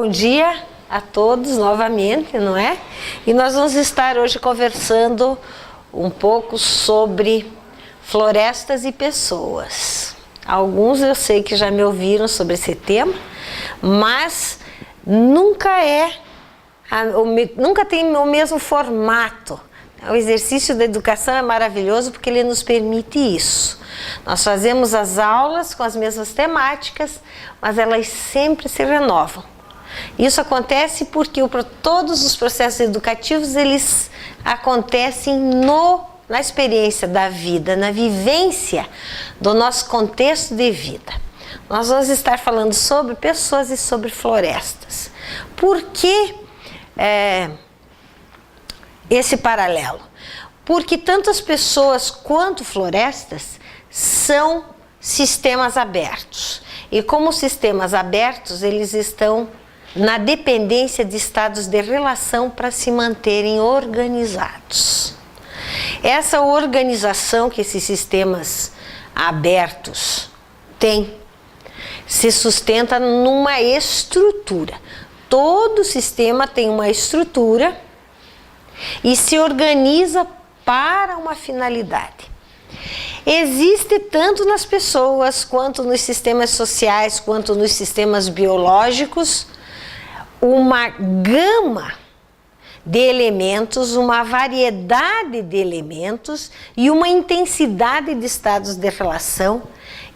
Bom dia a todos novamente, não é? E nós vamos estar hoje conversando um pouco sobre florestas e pessoas. Alguns eu sei que já me ouviram sobre esse tema, mas nunca tem o mesmo formato. O exercício da educação é maravilhoso porque ele nos permite isso. Nós fazemos as aulas com as mesmas temáticas, mas elas sempre se renovam. Isso acontece porque todos os processos educativos eles acontecem na experiência da vida, na vivência do nosso contexto de vida. Nós vamos estar falando sobre pessoas e sobre florestas. Por que esse paralelo? Porque tanto as pessoas quanto florestas são sistemas abertos. E como sistemas abertos, eles estão na dependência de estados de relação para se manterem organizados. Essa organização que esses sistemas abertos têm se sustenta numa estrutura. Todo sistema tem uma estrutura e se organiza para uma finalidade. Existe tanto nas pessoas, quanto nos sistemas sociais, quanto nos sistemas biológicos, uma gama de elementos, uma variedade de elementos e uma intensidade de estados de relação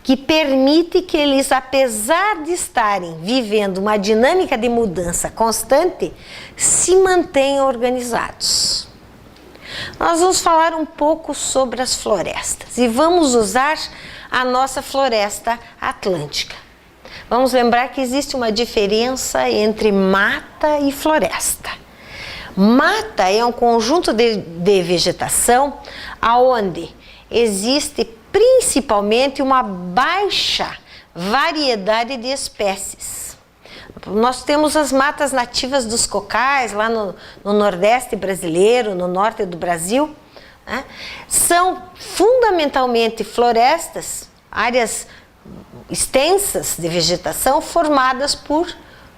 que permite que eles, apesar de estarem vivendo uma dinâmica de mudança constante, se mantenham organizados. Nós vamos falar um pouco sobre as florestas e vamos usar a nossa floresta atlântica. Vamos lembrar que existe uma diferença entre mata e floresta. Mata é um conjunto de vegetação onde existe principalmente uma baixa variedade de espécies. Nós temos as matas nativas dos cocais lá no Nordeste brasileiro, no Norte do Brasil, né? São fundamentalmente florestas, áreas extensas de vegetação formadas por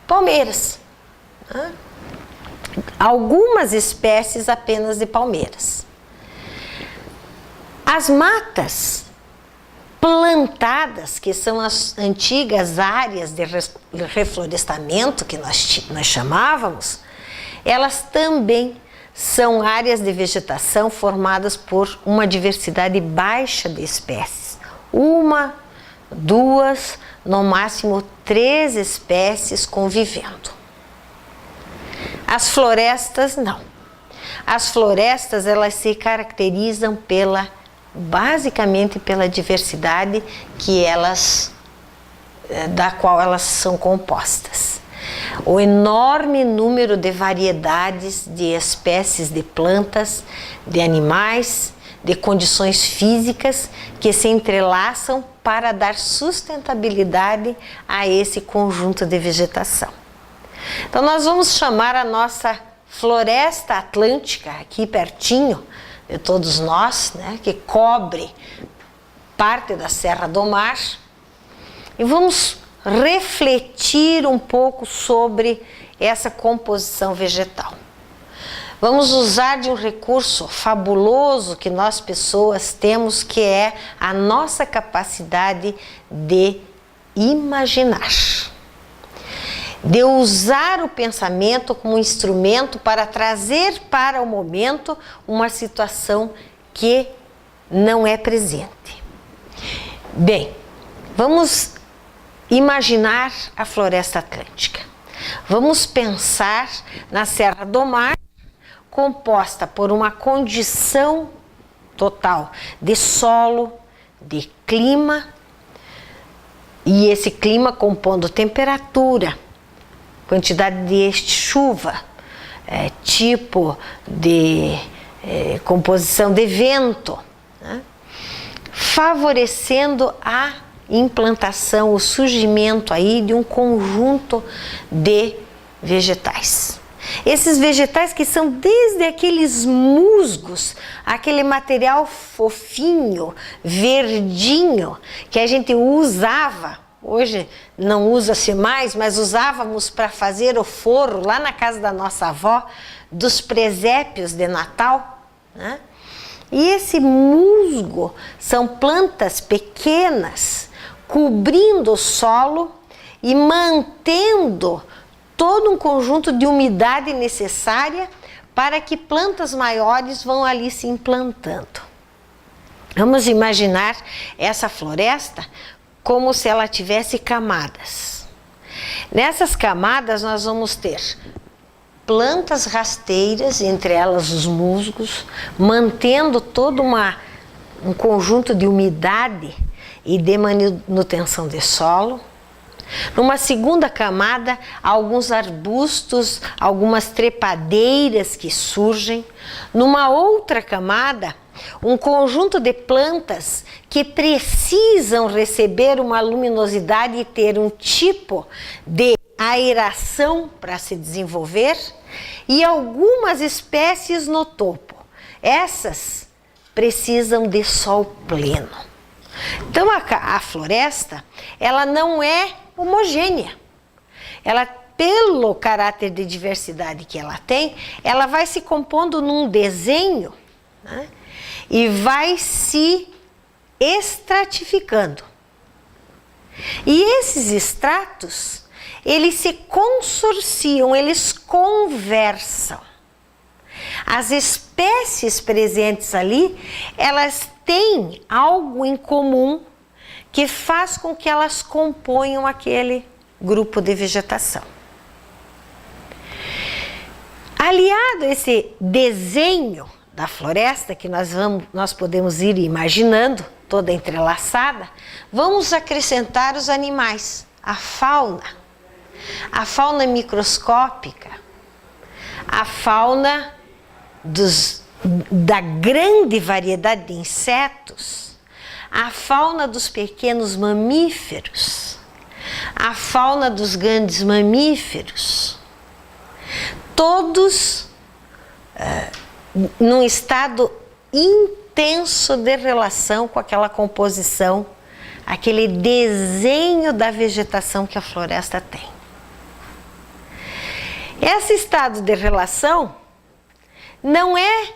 palmeiras. Né? Algumas espécies apenas de palmeiras. As matas plantadas, que são as antigas áreas de reflorestamento que nós chamávamos, elas também são áreas de vegetação formadas por uma diversidade baixa de espécies. Uma, duas, no máximo 3 espécies convivendo. As florestas não. As florestas elas se caracterizam basicamente pela diversidade da qual elas são compostas. O enorme número de variedades de espécies de plantas, de animais, de condições físicas que se entrelaçam para dar sustentabilidade a esse conjunto de vegetação. Então nós vamos chamar a nossa floresta atlântica, aqui pertinho de todos nós, né, que cobre parte da Serra do Mar, e vamos refletir um pouco sobre essa composição vegetal. Vamos usar de um recurso fabuloso que nós pessoas temos, que é a nossa capacidade de imaginar. De usar o pensamento como instrumento para trazer para o momento uma situação que não é presente. Bem, vamos imaginar a floresta atlântica. Vamos pensar na Serra do Mar, composta por uma condição total de solo, de clima, e esse clima compondo temperatura, quantidade de chuva, tipo de composição de vento, né? Favorecendo a implantação, o surgimento aí de um conjunto de vegetais. Esses vegetais que são desde aqueles musgos, aquele material fofinho, verdinho, que a gente usava hoje não usa-se mais, mas usávamos para fazer o forro lá na casa da nossa avó, dos presépios de Natal, né? E esse musgo são plantas pequenas, cobrindo o solo e mantendo todo um conjunto de umidade necessária para que plantas maiores vão ali se implantando. Vamos imaginar essa floresta como se ela tivesse camadas. Nessas camadas nós vamos ter plantas rasteiras, entre elas os musgos, mantendo todo um conjunto de umidade e de manutenção de solo. Numa segunda camada, alguns arbustos, algumas trepadeiras que surgem. Numa outra camada, um conjunto de plantas que precisam receber uma luminosidade e ter um tipo de aeração para se desenvolver, e algumas espécies no topo. Essas precisam de sol pleno. Então a floresta, ela não é homogênea. Ela, pelo caráter de diversidade que ela tem, ela vai se compondo num desenho, né? E vai se estratificando. E esses estratos, eles se consorciam, eles conversam. As espécies presentes ali, elas têm algo em comum que faz com que elas componham aquele grupo de vegetação. Aliado a esse desenho da floresta, que nós podemos ir imaginando, toda entrelaçada, vamos acrescentar os animais, a fauna microscópica, a fauna da grande variedade de insetos, a fauna dos pequenos mamíferos, a fauna dos grandes mamíferos, todos num estado intenso de relação com aquela composição, aquele desenho da vegetação que a floresta tem. Esse estado de relação não é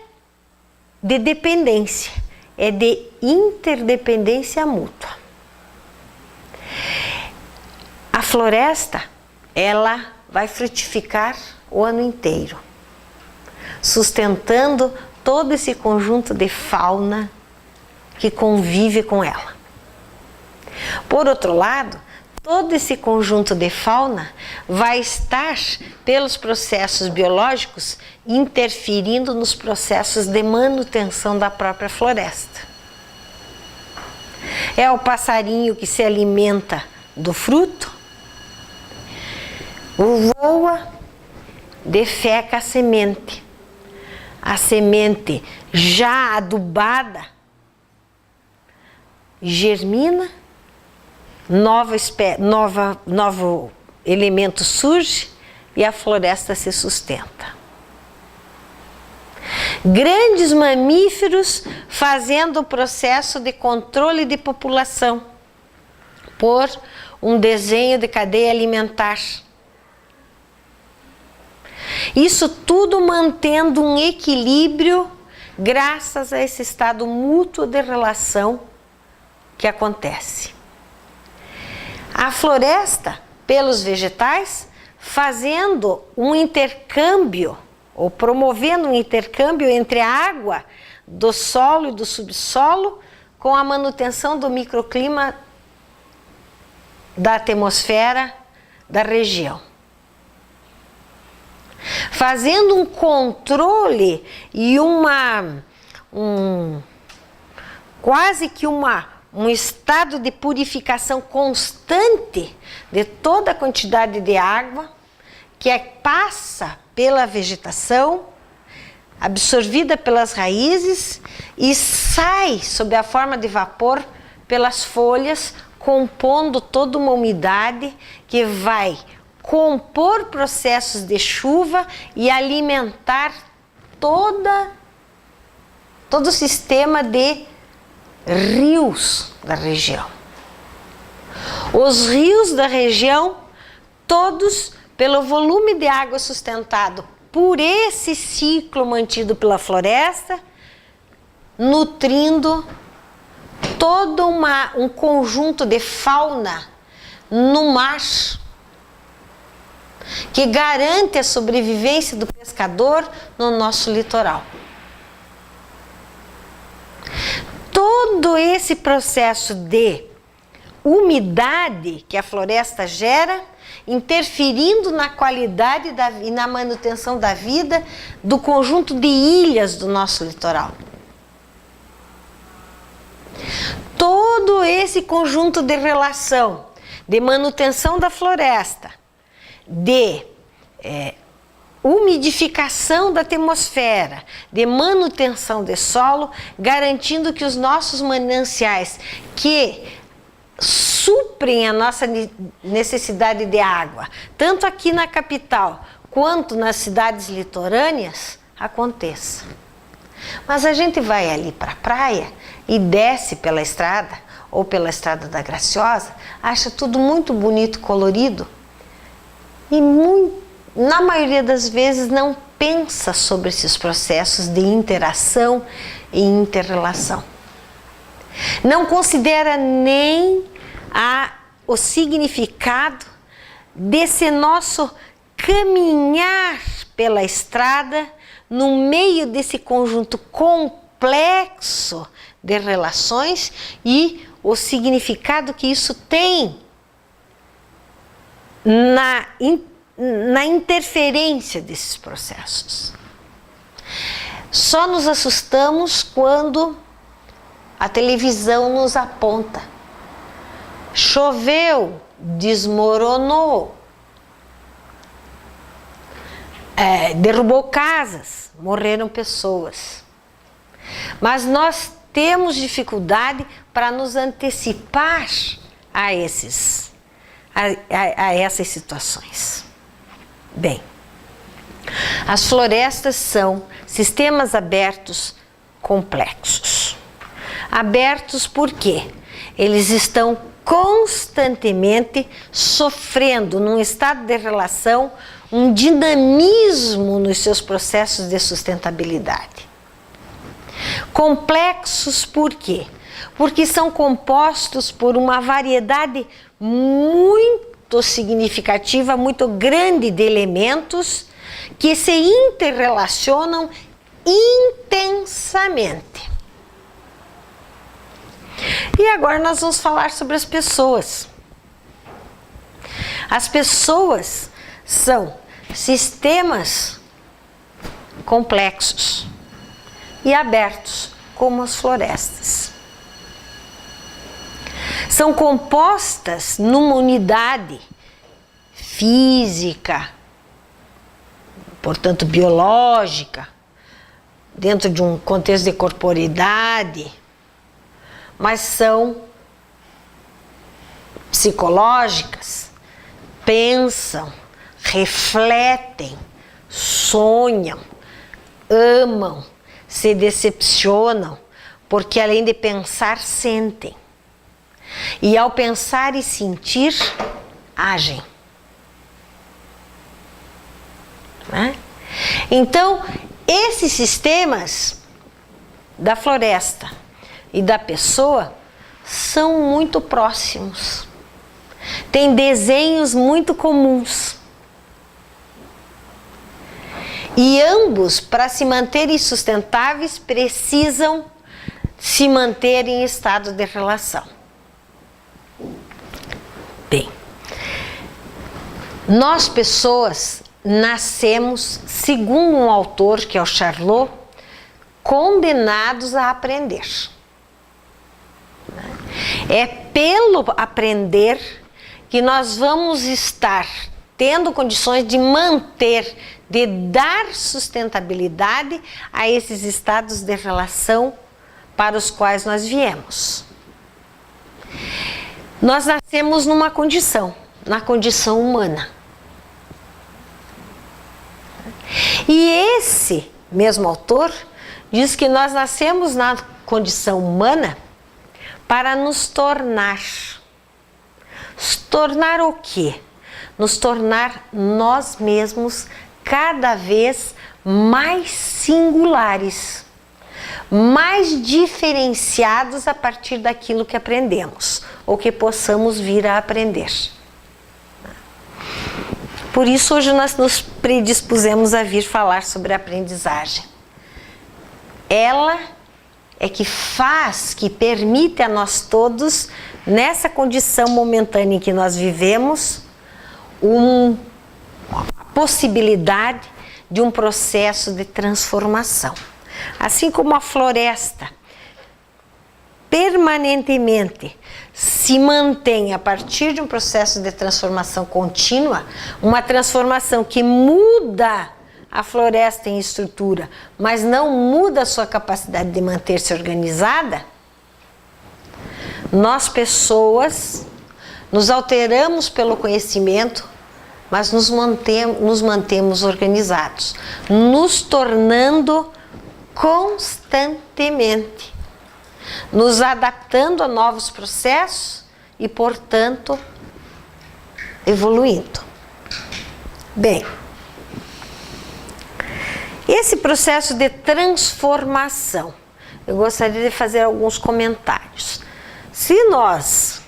de dependência, é de interdependência mútua. A floresta, ela vai frutificar o ano inteiro, sustentando todo esse conjunto de fauna que convive com ela. Por outro lado, todo esse conjunto de fauna vai estar, pelos processos biológicos, interferindo nos processos de manutenção da própria floresta. É o passarinho que se alimenta do fruto, voa, defeca a semente. A semente já adubada germina, novo elemento surge e a floresta se sustenta. Grandes mamíferos fazendo o processo de controle de população por um desenho de cadeia alimentar. Isso tudo mantendo um equilíbrio graças a esse estado mútuo de relação que acontece. A floresta, pelos vegetais, fazendo um intercâmbio, ou promovendo um intercâmbio entre a água do solo e do subsolo com a manutenção do microclima da atmosfera da região. Fazendo um controle e quase que um estado de purificação constante de toda a quantidade de água que passa pela vegetação, absorvida pelas raízes e sai sob a forma de vapor pelas folhas, compondo toda uma umidade que vai compor processos de chuva e alimentar todo o sistema de rios da região. Os rios da região, todos pelo volume de água sustentado por esse ciclo mantido pela floresta, nutrindo todo um conjunto de fauna no mar, que garante a sobrevivência do pescador no nosso litoral. Todo esse processo de umidade que a floresta gera, interferindo na qualidade e na manutenção da vida do conjunto de ilhas do nosso litoral. Todo esse conjunto de relação, de manutenção da floresta, de umidificação da atmosfera, de manutenção do solo, garantindo que os nossos mananciais que suprem a nossa necessidade de água, tanto aqui na capital quanto nas cidades litorâneas, aconteça. Mas a gente vai ali para a praia e desce pela estrada, ou pela Estrada da Graciosa, acha tudo muito bonito, colorido, e na maioria das vezes não pensa sobre esses processos de interação e interrelação. Não considera nem o significado desse nosso caminhar pela estrada no meio desse conjunto complexo de relações e o significado que isso tem na interferência desses processos. Só nos assustamos quando a televisão nos aponta. Choveu, desmoronou, derrubou casas, morreram pessoas. Mas nós temos dificuldade para nos antecipar a essas situações. Bem, as florestas são sistemas abertos complexos. Abertos por quê? Eles estão constantemente sofrendo, num estado de relação, um dinamismo nos seus processos de sustentabilidade. Complexos por quê? Porque são compostos por uma variedade muito significativa, muito grande de elementos que se interrelacionam intensamente. E agora nós vamos falar sobre as pessoas. As pessoas são sistemas complexos e abertos, como as florestas. São compostas numa unidade física, portanto biológica, dentro de um contexto de corporeidade, mas são psicológicas, pensam, refletem, sonham, amam, se decepcionam, porque além de pensar, sentem. E ao pensar e sentir, agem. Né? Então, esses sistemas da floresta e da pessoa são muito próximos. Tem desenhos muito comuns. E ambos, para se manterem sustentáveis, precisam se manter em estado de relação. Bem, nós pessoas nascemos, segundo um autor, que é o Charlot, condenados a aprender. É pelo aprender que nós vamos estar tendo condições de manter, de dar sustentabilidade a esses estados de relação para os quais nós viemos. Nós nascemos numa condição, na condição humana. E esse mesmo autor diz que nós nascemos na condição humana para nos tornar. Se tornar o quê? Nos tornar nós mesmos cada vez mais singulares, mais diferenciados a partir daquilo que aprendemos ou que possamos vir a aprender. Por isso hoje nós nos predispusemos a vir falar sobre a aprendizagem. Ela é que faz, que permite a nós todos, nessa condição momentânea em que nós vivemos, a possibilidade de um processo de transformação. Assim como a floresta permanentemente se mantém a partir de um processo de transformação contínua, uma transformação que muda a floresta em estrutura, mas não muda a sua capacidade de manter-se organizada, nós pessoas nos alteramos pelo conhecimento, mas nos mantemos organizados, nos tornando constantemente, nos adaptando a novos processos e, portanto, evoluindo. Bem, esse processo de transformação, eu gostaria de fazer alguns comentários. Se nós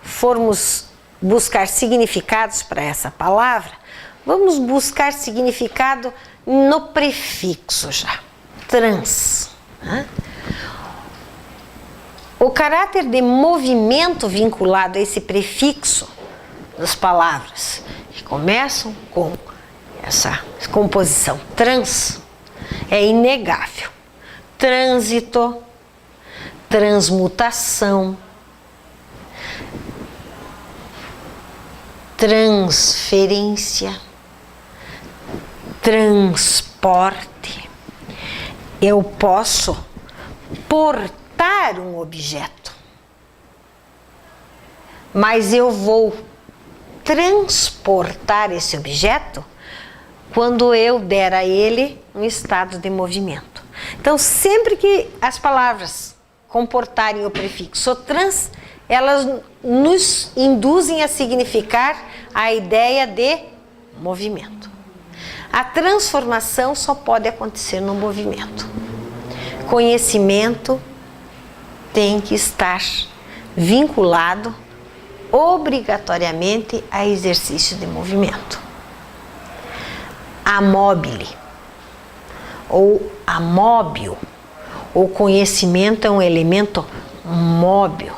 formos buscar significados para essa palavra, vamos buscar significado no prefixo já, trans. Né? O caráter de movimento vinculado a esse prefixo das palavras, que começam com essa composição trans, é inegável. Trânsito, transmutação, transferência, transporte. Eu posso portar um objeto, mas eu vou transportar esse objeto quando eu der a ele um estado de movimento. Então, sempre que as palavras comportarem o prefixo trans, elas nos induzem a significar a ideia de movimento. A transformação só pode acontecer no movimento. Conhecimento tem que estar vinculado obrigatoriamente a exercício de movimento. A mobile ou amóbil, o conhecimento é um elemento móvel.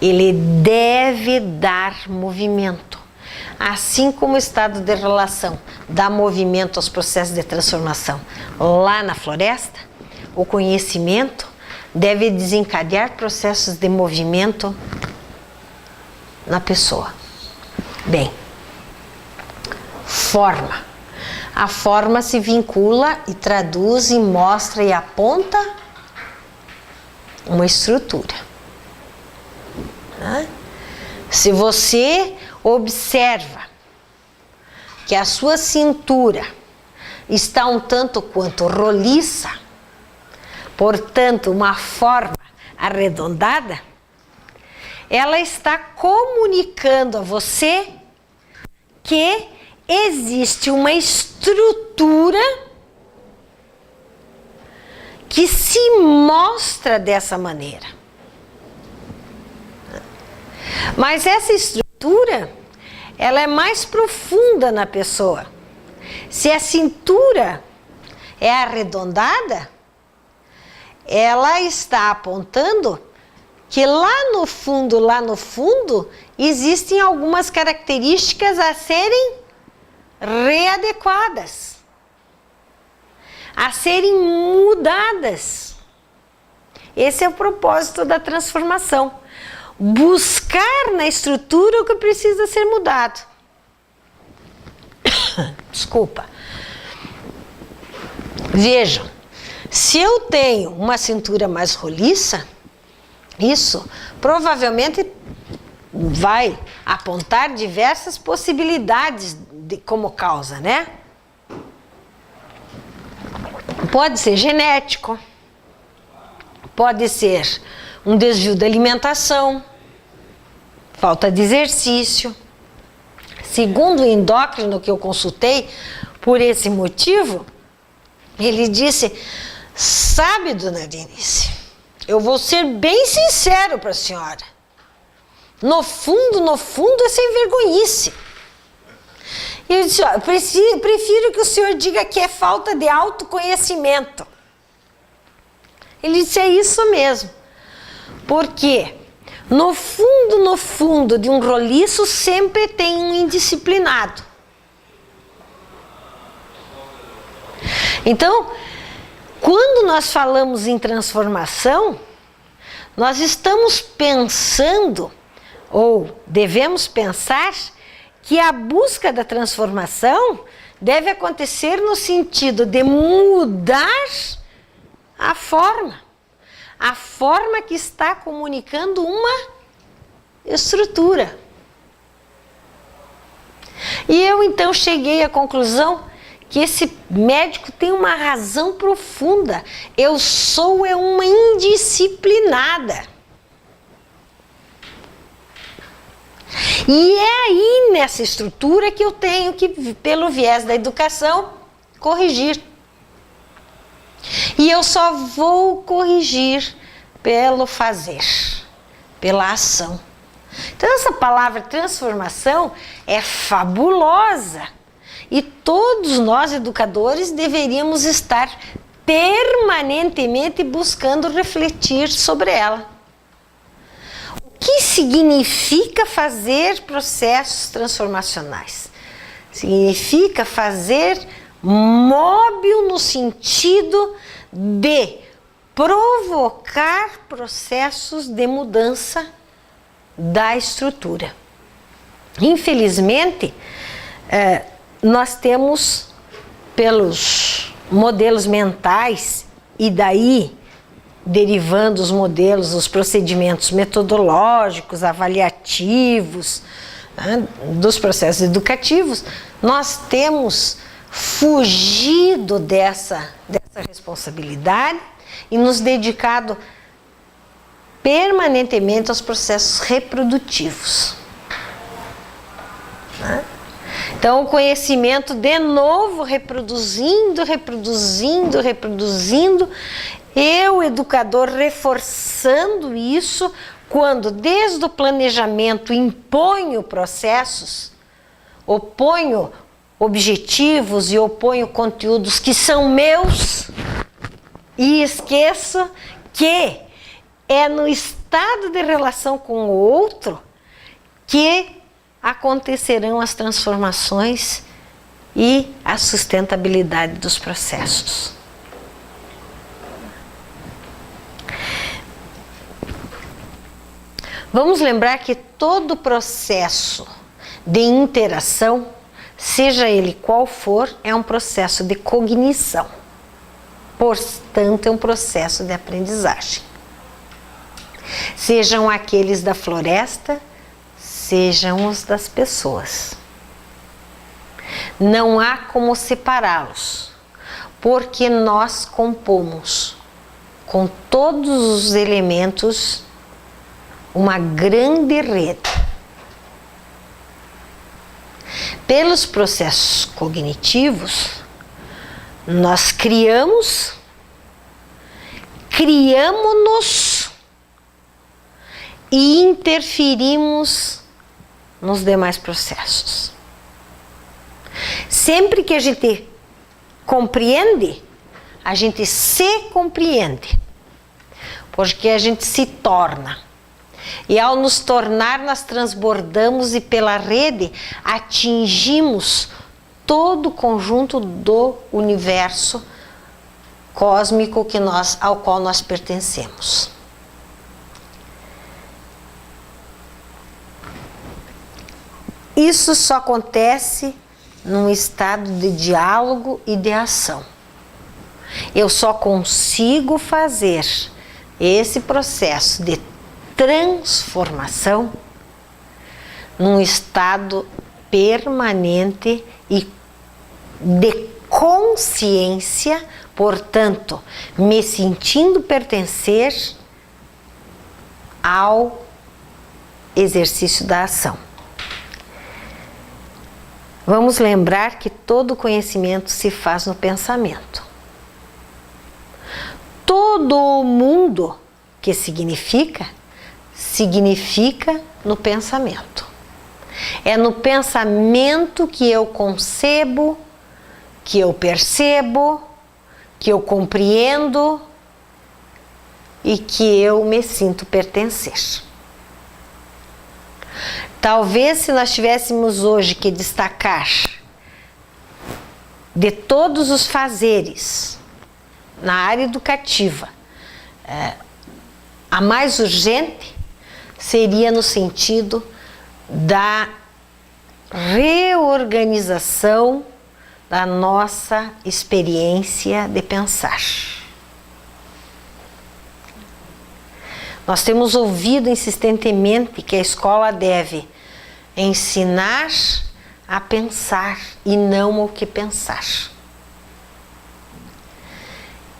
Ele deve dar movimento. Assim como o estado de relação dá movimento aos processos de transformação lá na floresta, o conhecimento deve desencadear processos de movimento na pessoa. Bem, forma. A forma se vincula e traduz e mostra e aponta uma estrutura. Se você observa que a sua cintura está um tanto quanto roliça, portanto, uma forma arredondada, ela está comunicando a você que existe uma estrutura que se mostra dessa maneira. Mas essa estrutura, ela é mais profunda na pessoa. Se a cintura é arredondada, ela está apontando que lá no fundo, existem algumas características a serem readequadas, a serem mudadas. Esse é o propósito da transformação. Buscar na estrutura o que precisa ser mudado. Desculpa. Vejam, se eu tenho uma cintura mais roliça, isso provavelmente vai apontar diversas possibilidades como causa, né? Pode ser genético, pode ser um desvio da alimentação, falta de exercício. Segundo o endócrino que eu consultei, por esse motivo, ele disse: sabe, dona Denise, eu vou ser bem sincero para a senhora. No fundo, é sem vergonhice. E eu disse: ó, eu prefiro que o senhor diga que é falta de autoconhecimento. Ele disse: é isso mesmo. Porque no fundo de um roliço sempre tem um indisciplinado. Então, quando nós falamos em transformação, nós estamos pensando, ou devemos pensar, que a busca da transformação deve acontecer no sentido de mudar a forma que está comunicando uma estrutura. E eu então cheguei à conclusão que esse médico tem uma razão profunda. Eu sou uma indisciplinada. E é aí nessa estrutura que eu tenho que, pelo viés da educação, corrigir. E eu só vou corrigir pelo fazer, pela ação. Então essa palavra transformação é fabulosa. E todos nós, educadores, deveríamos estar permanentemente buscando refletir sobre ela. O que significa fazer processos transformacionais? Significa fazer móvel no sentido de provocar processos de mudança da estrutura. Infelizmente, nós temos, pelos modelos mentais, e daí derivando os modelos, os procedimentos metodológicos, avaliativos, dos processos educativos, nós temos fugido dessa responsabilidade e nos dedicado permanentemente aos processos reprodutivos. Então, o conhecimento, de novo, reproduzindo, eu, educador, reforçando isso, quando desde o planejamento imponho processos, oponho objetivos e oponho conteúdos que são meus, e esqueço que é no estado de relação com o outro que acontecerão as transformações e a sustentabilidade dos processos. Vamos lembrar que todo processo de interação, seja ele qual for, é um processo de cognição. Portanto, é um processo de aprendizagem. Sejam aqueles da floresta, sejam os das pessoas. Não há como separá-los, porque nós compomos com todos os elementos uma grande rede. Pelos processos cognitivos, nós criamos-nos e interferimos nos demais processos. Sempre que a gente compreende, a gente se compreende, porque a gente se torna. E ao nos tornar, nós transbordamos e pela rede atingimos todo o conjunto do universo cósmico ao qual nós pertencemos. Isso só acontece num estado de diálogo e de ação. Eu só consigo fazer esse processo de transformação num estado permanente e de consciência, portanto, me sentindo pertencer ao exercício da ação. Vamos lembrar que todo conhecimento se faz no pensamento. Todo o mundo que significa no pensamento. É no pensamento que eu concebo, que eu percebo, que eu compreendo e que eu me sinto pertencer. Talvez, se nós tivéssemos hoje que destacar de todos os fazeres na área educativa, a mais urgente seria no sentido da reorganização da nossa experiência de pensar. Nós temos ouvido insistentemente que a escola deve ensinar a pensar e não o que pensar.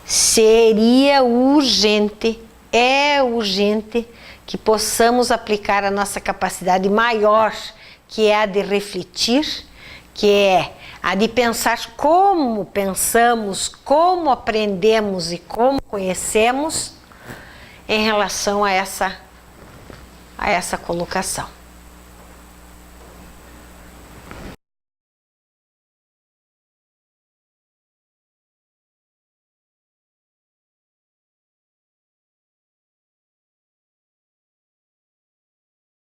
Seria urgente, é urgente que possamos aplicar a nossa capacidade maior, que é a de refletir, que é a de pensar como pensamos, como aprendemos e como conhecemos em relação a essa colocação.